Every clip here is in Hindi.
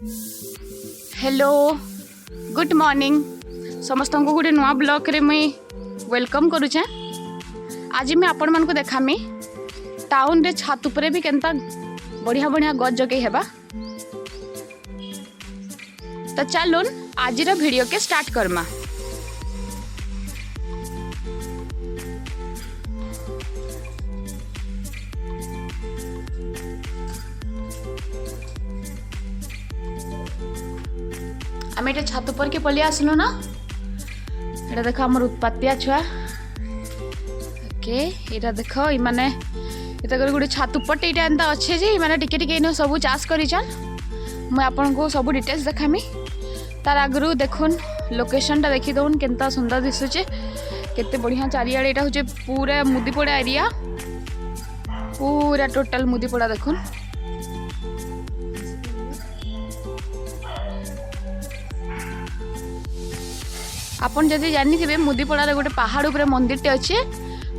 हेलो गुड मॉर्निंग समस्त को गोटे नुआ ब्लॉग रे मुई वेलकम करुचे। आज मैं आपण मान को देखामी टाउन रे छात उपरे भी केनता बढ़िया बढ़िया गछ जगे हेबा। तो चलून आज वीडियो के स्टार्ट करमा। आम ये छात पर के पलि आसलु ना। ये देख आम उत्पातिया छुआ ओके ये देख इमाने गोटे छात उपटे ये एंता अच्छे जे मैंने टिके टिके सब चाष करिछन। मैं आपन को सब डिटेल्स देखामी। तार आगु देखुन लोकेशन टा देखी दउन केनता सुंदर दिसुचे केते बढ़िया चारियाडे। एटा होचे पूरा मुदीपड़ा एरिया पूरा टोटल मुदीपड़ा देखुन। आपन जदि जानी थे मुदीपड़ा रे गोटे पहाड़ उपरे मंदिर टे अच्छे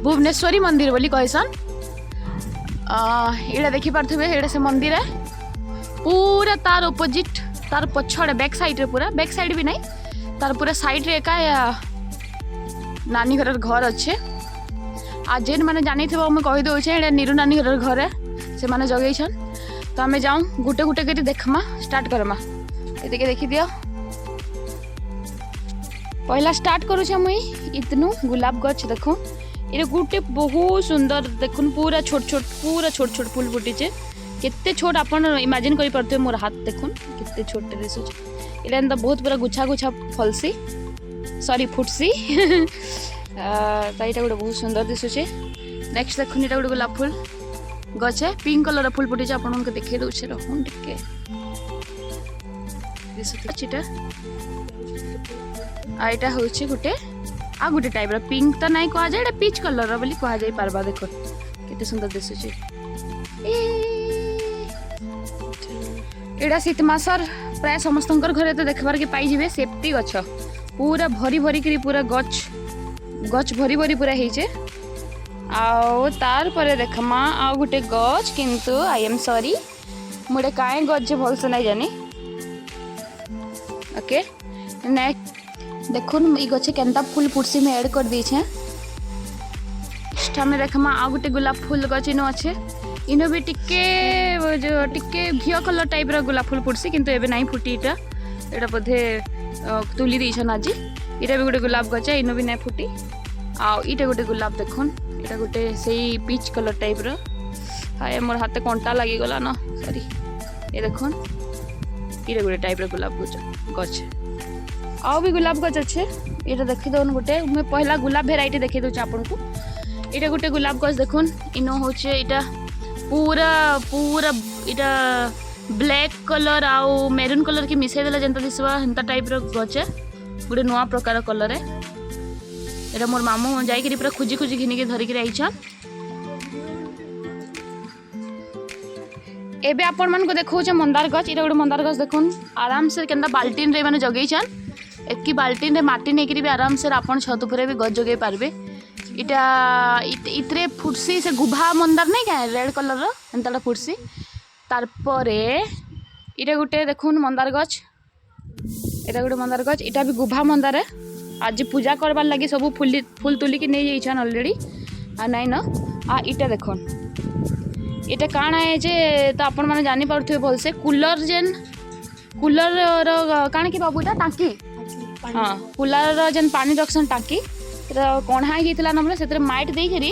भुवनेश्वरी मंदिर बोली कहसन। ये देखी पार्थे ये से मंदिर है पूरा तार ओपोजिट तार पछड़े बैक साइड रे पूरा बैक साइड भी नहीं तार पूरा साइड रे एका नानी घर घर अच्छे। आज जेन मैंने जानी थे मैं कही दौचे ये नीरू नानी घर घर है से मैंने जगैछन। तो आम जाऊँ गुटे गुटे कर देखमा स्टार्ट करमा। ये देखी दियो पहला स्टार्ट करुछे मुई इतनु गुलाब गछ देखो ये गोटे बहुत सुंदर देखुन पूरा छोट छोट फूल फुटीचे केते छोट आपन इमेजिन करि परथे। मोर हाथ देखुन केते छोटे दिसुचे इला एंता बहुत पूरा गुच्छा गुच्छा फलसी सॉरी फुटसी ताइटा गोटे बहुत सुंदर दिसुचे। नेक्स्ट देखुन इटा गोटे गुलाब फूल गछ है पिंक कलर फूल फुटीचे आपन उनके देखे दउछे रहून टिके दिसुचे। आईटा होचे गोटे आ गोटे टाइप रो पिंक तो नहीं कहा जाए पीच कलर रो बोली कहा जाई पारबा। देखो केते सुंदर दिसुचे। एडा शीत मासर प्राय समस्तंकर घरे तो देखबार के पाई जिवे सेफ्टी गछ पूरा भरी भरी करी पूरा गछ भरी भरी पूरा हेचे। आओ तार परे देखमा आ गोटे गछ किंतु आई एम सॉरी मुडे काए गछ जे भल से नहीं जानी। ओके नेक्स्ट देखुन ये गछे केनता फूल फुटसी में ऐड कर दीछे। में देखमा आ गोटे गुलाब फूल गछ इनो अच्छे इनो भी टिके घियो कलर टाइप रो गुलाब फूल फुटसी किंतु एबे नहीं फुटी एटा बोधे तुली दीछन आज। इटा भी गोटे गुलाब गछ इनो भी नहीं फुटी। आ इटा गोटे गुलाब देखुन इटा गोटे सेही पीच कलर टाइप रो। हाय मोर हाथे कंटा लागी गला ना सॉरी। ये देखुन इटा गोटे टाइप रो गुलाब गछ आउ भी गुलाब गछ अच्छे। ये देखी दौन गोटे मैं पहला गुलाब भेराइटी देखी दूचे आपन को। ये गोटे गुलाब गछ देखुन इनो होचे इटा पूरा पूरा इटा ब्लैक कलर आउ मेरून कलर की मिसाई देला जेंता दिसवा हेंता टाइप रो गछ है गोटे नुआ प्रकार कलर है। एटा मोर मामू जाई पूरा खुजी खुजी घिनी के धरी के आइछन। एबे आपन मन को देखौ मंदार गछ। इटा गोटे मंदार गछ देखुन आराम से केंदा बाल्टीन रे माने जगैछन एक बाल्टीन रे माटी नेकरी भी आराम से आपन छत उपरे भी गछ जगै पारबे। इटा इतरे फुटसी से गुभा मंदार नहीं क्या रेड कलर रो एंताटा फुटसी। तार परे इटा गोटे देखुन मंदार गछ इटा गोटे मंदार गछ इटा भी गुभा मंदार है। आज पूजा करबार लगी सब फूल तुली के नहीं जाइछन ऑलरेडी आ नहीं ना। आ इटा देखुन इटा काण है जे तो आपण माने जानि पारथुबे भल से कूलर जेन कूलर रो काण की बाबूटा टांकी हाँ कूलर जेन पानी रखसन टांकी कणा होता ना से माइट देकरी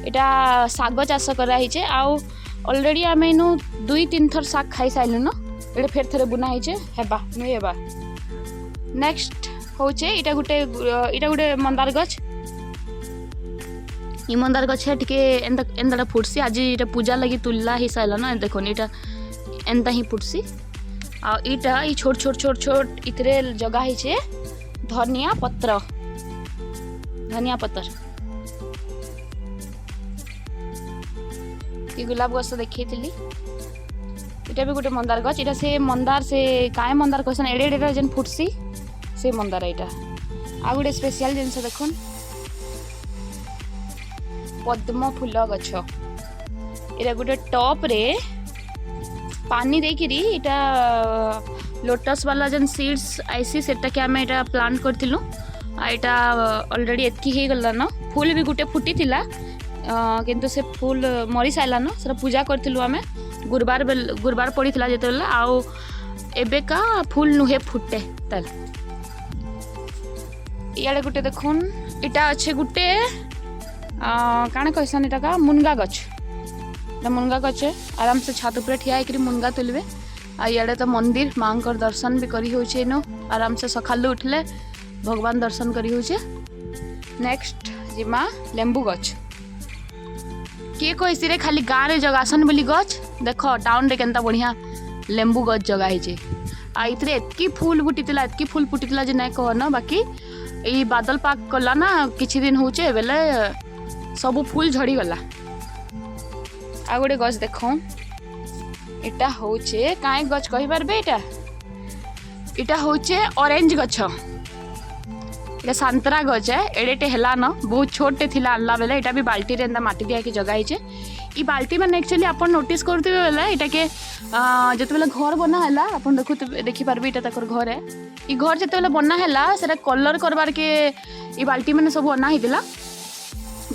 इटा साग चाष कराइचे। आउ ऑलरेडी आम इनु 2-3 थर साग खाई साइलु न ये फेर थे बुना होइचे हेबा नुई हेबा। नेक्स्ट होचे इटा गोटे मंदार गछ। ई मंदार गछ टिके एंदा फुटसी आज इटा पूजा लगी तुल्ला ही साइला ना। देखो इटा एंता ही फुटसी। आ इटा ई छोट छोट छोट छोट इतरे जगह होइचे धनिया पत्र ये गुलाब गछ देखी थी। इटा भी गोटे मंदार गछ इटा से मंदार से काए मंदार कहसन एडे एडे जेन फुटसी से मंदार। इटा आ गोटे स्पेशल जिनस देखुन पद्म फूल गछ इटा गोटे टॉप रे पानी देकरी इटा लोटस वाला जेन सीड्स आईसी सेटा के आम यहाँ प्लांट करथिलु यहाँ ऑलरेडी एतकी हे गला न फूल भी गुटे फुटी थिला किंतु से फूल मरी साइला न से पूजा करथिलु आमे गुरुवार पड़ीला जेतेबेले आउ एबे का फूल नुहे फुटे ताल इयाड़े गुटे देखुन इटा अच्छे गुटे काण कहसन इटा का मुनगा गछ मुनगा गछ आराम से छात ऊपर ठिया होकर मुनगा तुलबे आड़े तो मंदिर माँ दर्शन भी करी होचे इनो आराम से सकालू उठले भगवान दर्शन करी होचे। नेक्स्ट जिमा लेंबू गछ किए कही रे खाली गाँव रे जगासन बोली गछ देख टाउन रे केनता बढ़िया लेंबू गछ जगा है आइतरे एतकी फूल फुटीला एतकी फूल फुटीला जे नहीं कह न बाकी ये बादल पाक कला ना किछि दिन होचे बेले सब फूल झड़ी गला। आ गोटे गछ देख इटा होचे काई गछ कहि पारबे इटा होचे ऑरेंज गछ इटा संतरा गछ है एडेटे हला न बहुत छोटे थिला आनला बेले इटा भी बाल्टी रे एंदा माटी दिया के जगा हिचे ई बाल्टी माने एक्चुअली अपन नोटिस करथिबे बेले इटा के जते बेले घर बना हला अपन देखि पारबे इटा तकर घर है ई घर जते बेले बना हला सेटा कलर करबार के ई बाल्टी माने सब बना हितला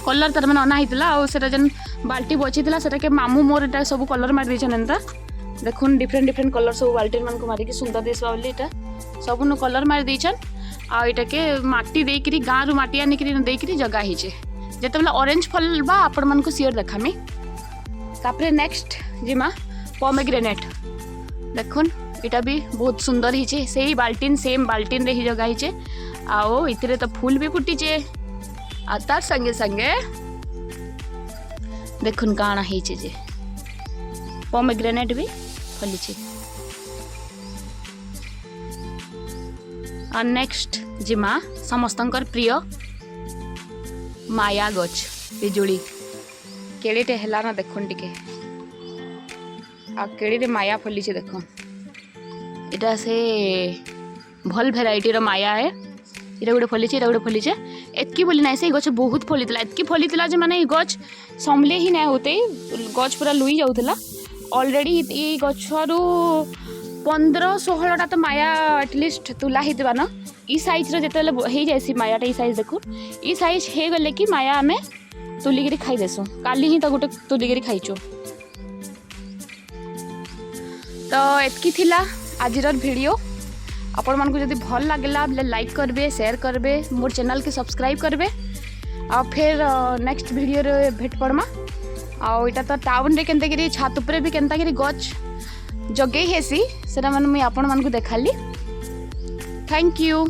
कलर तर मैंने अना होता आ जेन बाल्टी बची था के मामू मोर इटा सब कलर मार देछन एंता देखुन डिफरेंट कलर सब बाल्टी मान को मारिक सुंदर दिसबा बोली इटा सब नु कलर मार देछन आ इटा के माटी देकरी गाँ रु माटी आनिकरी देकरी जगा हिचे जते बेला ऑरेंज फल बा आपण मान को सियर देखामी। तापरे नेक्स्ट जिमा पोमेग्रेनेट देखुन इटा भी बहुत सुंदर हिचे सेही बाल्टीन सेम बाल्टीन रे ही जगा हिचे आओ इतरे तो फूल भी फुटीचे आ तार संगे संगे देखुन काना हिचे जे पोमेग्रेनेट भी फलीचे। आ नेक्स्ट जिमा समस्तंकर प्रिय माया गछ पिजुली केड़ेटे हला ना देखुन टिके आ केड़े माया फलीचे देखुन इटा से भल भेराइटी रो माया है इटा गोटे फलीचे इटा गोटे फलीचे एतकी बोली ना से गछ बहुत फलीला एतकी फलीला जे माने गछ समले ही ना होते गछ पूरा लुई जाउथला ऑलरेडी ई गछरु 15-16टा तो माया एटलिस्ट तुला हितबा न ई साइज रो जेतेले हे जायसी मायाटा ई साइज देखु ई साइज हे गले कि माया हमें तुलिगिरी खाई देसु काली ही तो गोटे तुलिगिरी खाइचो। तो एतकी थिला आजिर वीडियो आपण मान को जदि भल लागला बेले लाइक करबे शेयर करबे मोर चैनल के सब्सक्राइब करबे आ फिर नेक्स्ट वीडियो रे भेट पड़मा आ इटा तो टाउन रे केनता गिरी छात ऊपर भी केनता गिरी गछ जगै हेसी सेटा मन मैं आपण मान को देखाली। Thank you.